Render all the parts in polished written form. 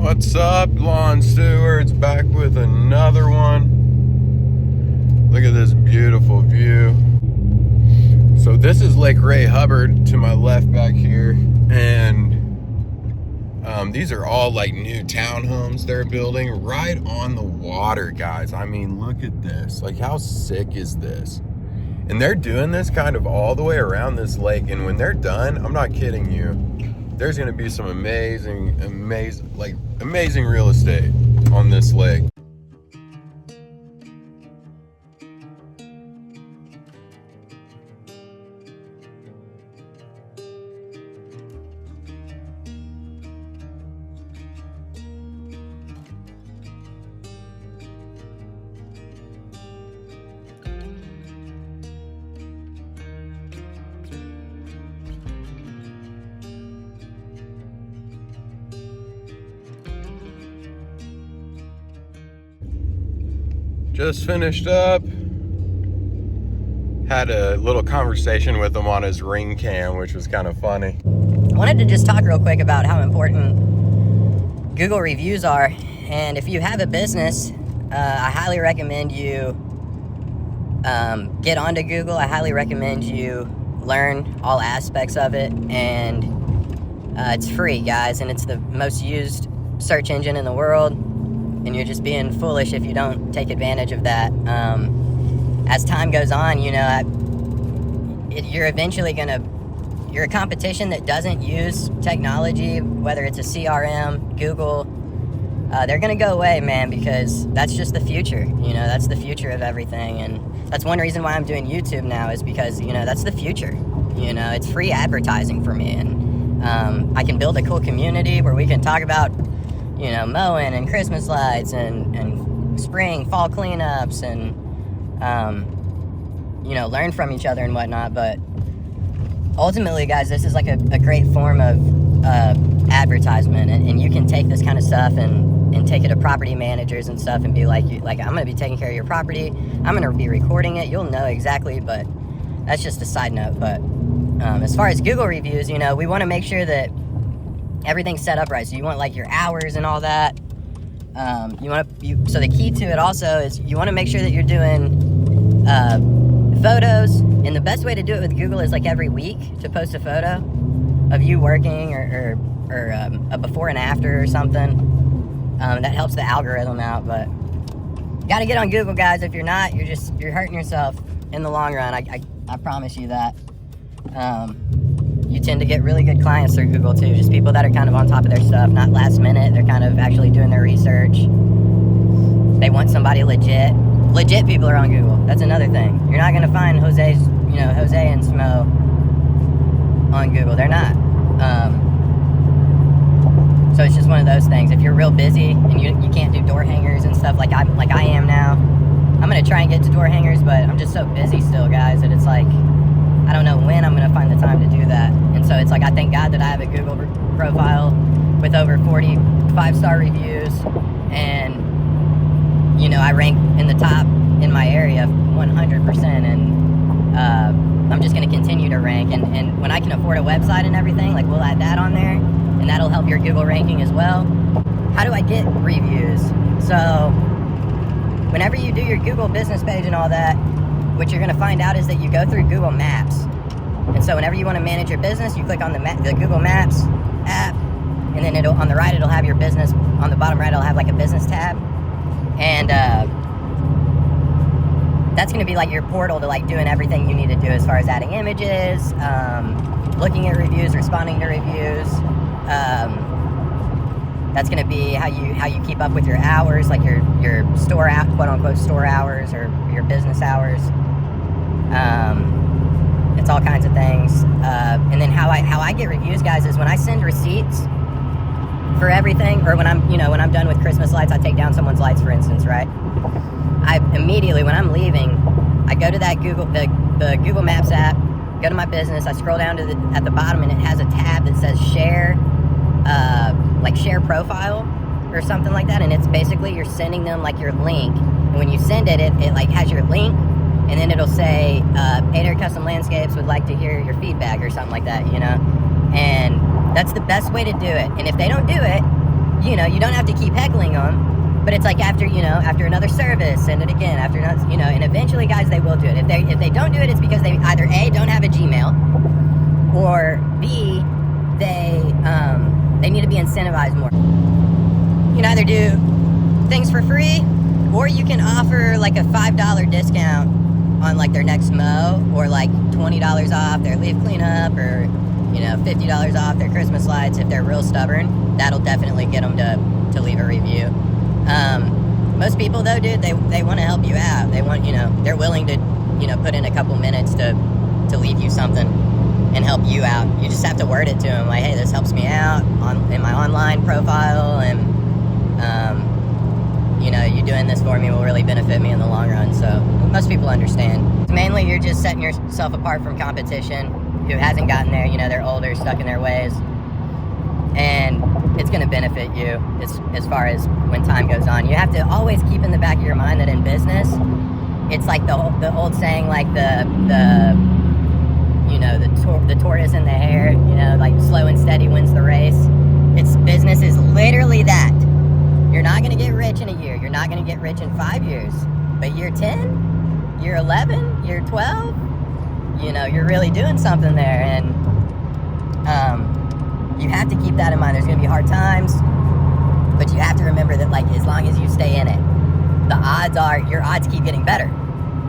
What's up, lawn stewards? Back with another one. Look at this beautiful view. So this is Lake Ray Hubbard to my left back here, and these are all like new townhomes they're building right on the water, guys. I mean, look at this. Like, how sick is this? And they're doing this kind of all the way around this lake, and when they're done, I'm not kidding you, there's going to be some amazing real estate on this lake. Just finished up. Had a little conversation with him on his ring cam, which was kind of funny. I wanted to just talk real quick about how important Google reviews are. And if you have a business, I highly recommend you get onto Google. I highly recommend you learn all aspects of it. And it's free, guys, and it's the most used search engine in the world. And you're just being foolish if you don't take advantage of that. As time goes on, you know, you're eventually you're a competition that doesn't use technology, whether it's a CRM, Google, they're gonna go away, man, because that's just the future. You know, that's the future of everything. And that's one reason why I'm doing YouTube now, is because, you know, that's the future. You know, it's free advertising for me. And I can build a cool community where we can talk about, you know, mowing and Christmas lights and spring, fall cleanups, and, you know, learn from each other and whatnot. But ultimately, guys, this is like a great form of advertisement. And you can take this kind of stuff and take it to property managers and stuff and be like, I'm going to be taking care of your property. I'm going to be recording it. You'll know exactly, but that's just a side note. But as far as Google reviews, you know, we want to make sure that everything's set up right. So you want like your hours and all that. So the key to it also is you want to make sure that you're doing photos, and the best way to do it with Google is like every week to post a photo of you working or a before and after or something. That helps the algorithm out. But you got to get on Google, guys. If you're not, you're hurting yourself in the long run. I promise you that. You tend to get really good clients through Google too, just people that are kind of on top of their stuff, not last minute. They're kind of actually doing their research. They want somebody legit. Legit people are on Google. That's another thing. You're not gonna find Jose and Smo on Google. They're not. So it's just one of those things. If you're real busy and you can't do door hangers and stuff like I am now, I'm gonna try and get to door hangers, but I'm just so busy still, guys, that it's like, I don't know when I'm going to find the time to do that. And so it's like, I thank God that I have a Google profile with over 40 5-star reviews. And, you know, I rank in the top in my area 100%. And I'm just going to continue to rank. And when I can afford a website and everything, like, we'll add that on there. And that'll help your Google ranking as well. How do I get reviews? So whenever you do your Google business page and all that, what you're going to find out is that you go through Google Maps. And so whenever you want to manage your business, you click on the Google Maps app, and then on the right, it'll have your business. On the bottom right, it'll have like a business tab. And that's going to be like your portal to like doing everything you need to do as far as adding images, looking at reviews, responding to reviews. That's going to be how you keep up with your hours, like your store out, quote unquote store hours, or your business hours. It's all kinds of things. And then how I get reviews, guys, is when I send receipts for everything, or when I'm done with Christmas lights, I take down someone's lights, for instance, right? I immediately, when I'm leaving, I go to that the Google Maps app, go to my business, I scroll down to at the bottom, and it has a tab that says share, like share profile or something like that. And it's basically, you're sending them like your link. And when you send it like has your link, and then it'll say, Adair Custom Landscapes would like to hear your feedback or something like that, you know? And that's the best way to do it. And if they don't do it, you know, you don't have to keep heckling them, but it's like after, you know, after another service, send it again, after another, you know, and eventually, guys, they will do it. If they don't do it, it's because they either A, don't have a Gmail, or B, they need to be incentivized more. You can either do things for free, or you can offer like a $5 discount on like their next mow, or like $20 off their leaf cleanup, or, you know, $50 off their Christmas lights if they're real stubborn. That'll definitely get them to leave a review. Most people though, dude, they want to help you out. They want, you know, they're willing to, you know, put in a couple minutes to leave you something and help you out. You just have to word it to them like, hey, this helps me out in my online profile, and you know, you doing this for me will really benefit me in the long run. So most people understand. Mainly, you're just setting yourself apart from competition who hasn't gotten there. You know, they're older, stuck in their ways, and it's going to benefit you as far as when time goes on. You have to always keep in the back of your mind that in business, it's like the old saying, like the you know, the tortoise and the hare, you know, like slow and steady wins the race. Business is literally that. You're not going to get rich in a year. You're not going to get rich in 5 years. But year 10, year 11, year 12, you know, you're really doing something there. And you have to keep that in mind. There's going to be hard times, but you have to remember that, like, as long as you stay in it, the odds are, your odds keep getting better.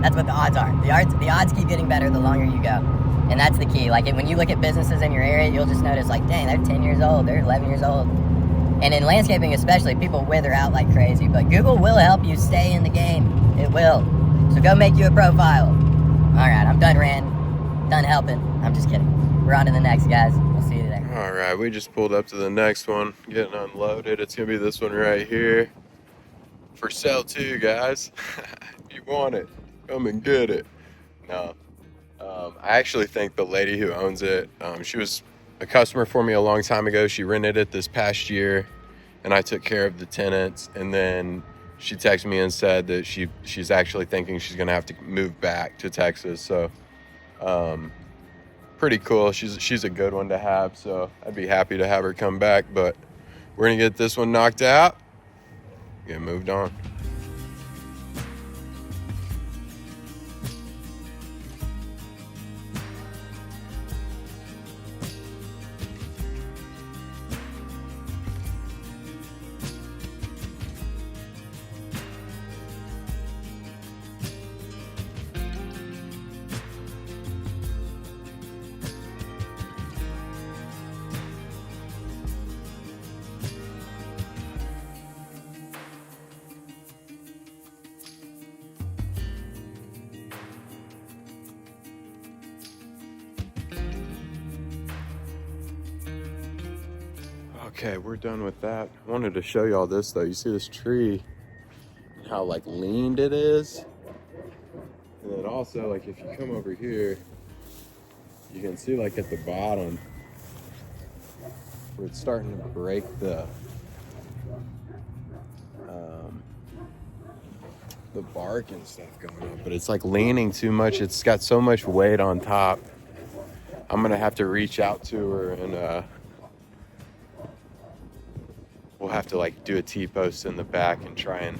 That's what the odds are. The odds keep getting better the longer you go. And that's the key. Like, when you look at businesses in your area, you'll just notice, like, dang, they're 10 years old, they're 11 years old. And in landscaping especially, people wither out like crazy. But Google will help you stay in the game. It will. So go make you a profile. All right, I'm done ranting. Done helping. I'm just kidding. We're on to the next, guys. We'll see you there. All right, we just pulled up to the next one, getting unloaded. It's going to be this one right here. For sale too, guys. If you want it, come and get it. No. I actually think the lady who owns it, she was a customer for me a long time ago. She rented it this past year, and I took care of the tenants. And then she texted me and said that she's actually thinking she's gonna have to move back to Texas. So, pretty cool. She's a good one to have. So I'd be happy to have her come back. But we're gonna get this one knocked out, get moved on. Okay, we're done with that. I wanted to show y'all this though. You see this tree, how like leaned it is? And then also, like, if you come over here, you can see like at the bottom where it's starting to break the bark and stuff going on, but it's like leaning too much. It's got so much weight on top. I'm gonna have to reach out to her, and we'll have to like do a T-post in the back and try and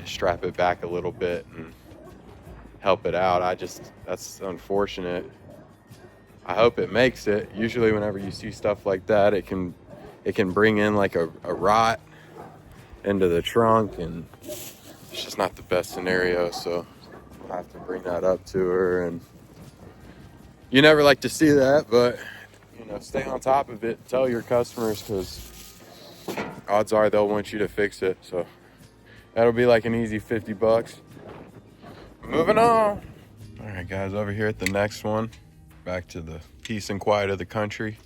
strap it back a little bit and help it out. That's unfortunate. I hope it makes it. Usually whenever you see stuff like that, it can bring in like a rot into the trunk, and it's just not the best scenario. So I'll have to bring that up to her, and you never like to see that, but you know, stay on top of it. Tell your customers, because odds are they'll want you to fix it. So that'll be like an easy $50. Moving on. All right, guys, over here at the next one, back to the peace and quiet of the country,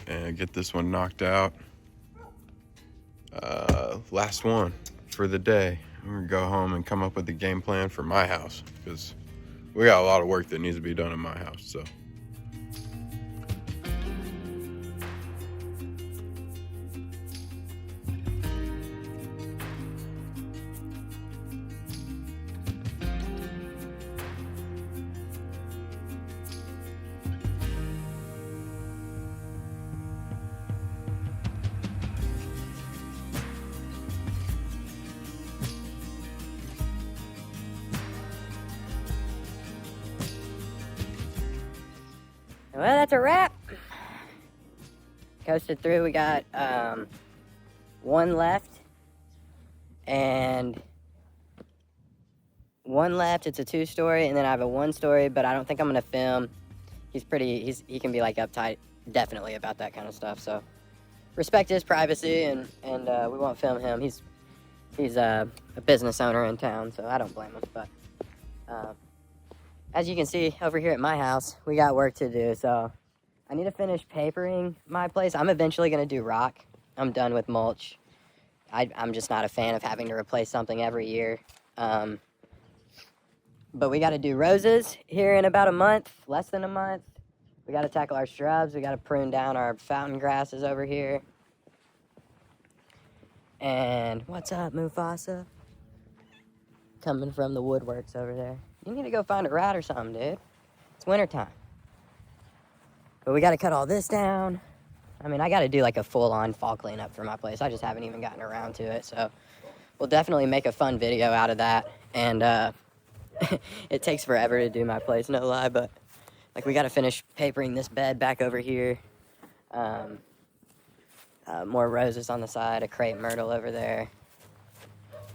and get this one knocked out. Last one for the day. I'm gonna go home and come up with a game plan for my house, because we got a lot of work that needs to be done in my house. So Well, that's a wrap. Coasted through. We got one left. And one left. It's a 2-story, and then I have a 1-story, but I don't think I'm gonna film. He can be like uptight, definitely, about that kind of stuff. So respect his privacy, and we won't film him. He's a business owner in town, so I don't blame him. But as you can see over here at my house, we got work to do. So I need to finish papering my place. I'm eventually gonna do rock. I'm done with mulch. I'm just not a fan of having to replace something every year. But we got to do roses here in about a month, less than a month. We got to tackle our shrubs. We got to prune down our fountain grasses over here. And what's up, Mufasa? Coming from the woodworks over there. You need to go find a rat or something, dude. It's wintertime. But we got to cut all this down. I mean, I got to do like a full-on fall cleanup for my place. I just haven't even gotten around to it. So we'll definitely make a fun video out of that. And it takes forever to do my place, no lie. But like, we got to finish papering this bed back over here. More roses on the side, a crepe myrtle over there.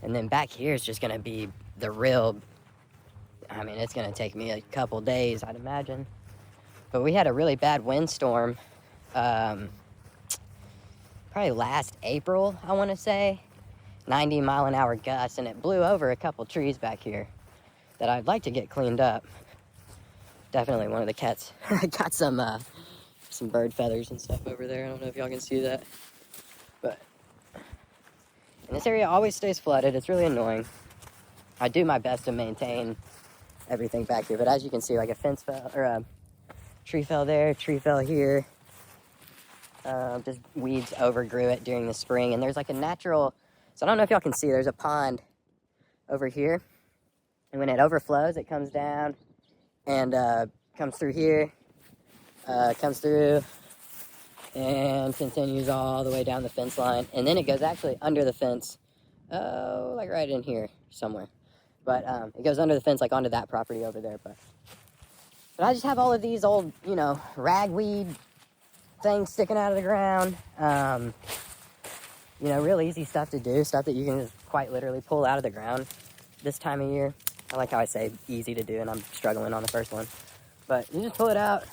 And then back here is just going to be the real... I mean, it's going to take me a couple days, I'd imagine. But we had a really bad windstorm. Probably last April, I want to say. 90-mile-an-hour gusts, and it blew over a couple trees back here that I'd like to get cleaned up. Definitely one of the cats got some bird feathers and stuff over there. I don't know if y'all can see that. But and this area always stays flooded. It's really annoying. I do my best to maintain everything back here, but as you can see, like a fence fell, or a tree fell there, tree fell here. Just weeds overgrew it during the spring, and there's like a natural... So I don't know if y'all can see, there's a pond over here. And when it overflows, it comes down and comes through here, comes through and continues all the way down the fence line. And then it goes actually under the fence, like right in here somewhere. But it goes under the fence, like onto that property over there. But I just have all of these old, you know, ragweed things sticking out of the ground. You know, real easy stuff to do, stuff that you can just quite literally pull out of the ground this time of year. I like how I say easy to do, and I'm struggling on the first one. But you just pull it out.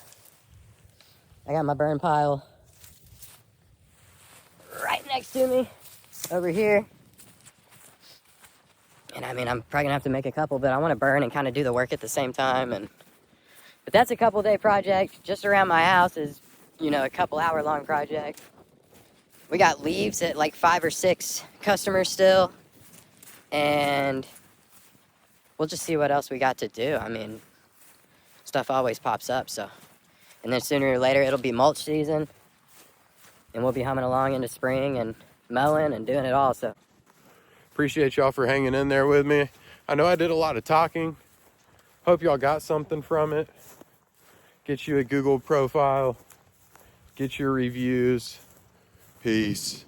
I got my burn pile right next to me over here. And I mean, I'm probably gonna have to make a couple, but I want to burn and kind of do the work at the same time. But that's a couple-day project. Just around my house is, you know, a couple-hour-long project. We got leaves at like 5 or 6 customers still. And we'll just see what else we got to do. I mean, stuff always pops up, so. And then sooner or later, it'll be mulch season. And we'll be humming along into spring and mowing and doing it all, so. Appreciate y'all for hanging in there with me. I know I did a lot of talking. Hope y'all got something from it. Get you a Google profile. Get your reviews. Peace.